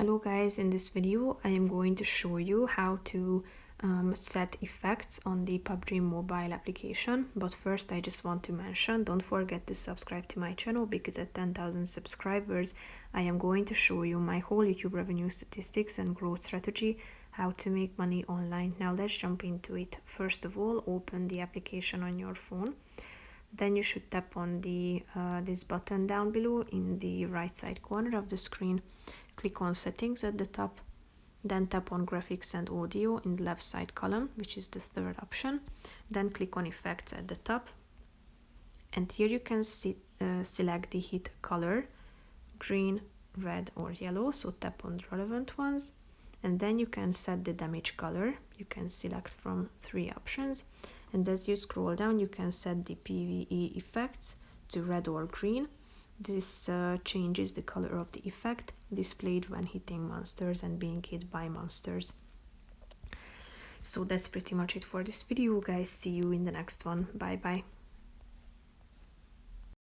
Hello guys, in this video I am going to show you how to set effects on the PUBG Mobile application. But first I just want to mention, don't forget to subscribe to my channel because at 10,000 subscribers I am going to show you my whole YouTube revenue statistics and growth strategy, how to make money online. Now let's jump into it. First of all, open the application on your phone. Then you should tap on the this button down below in the right side corner of the screen. Click on settings at the top, then tap on graphics and audio in the left side column, which is the third option. Then click on effects at the top, and here you can select the hit color, green, red or yellow. So tap on the relevant ones, and then you can set the damage color. You can select from 3 options, and as you scroll down you can set the PvE effects to red or green. This changes the color of the effect displayed when hitting monsters and being hit by monsters. So that's pretty much it for this video, guys. See you in the next one. Bye bye.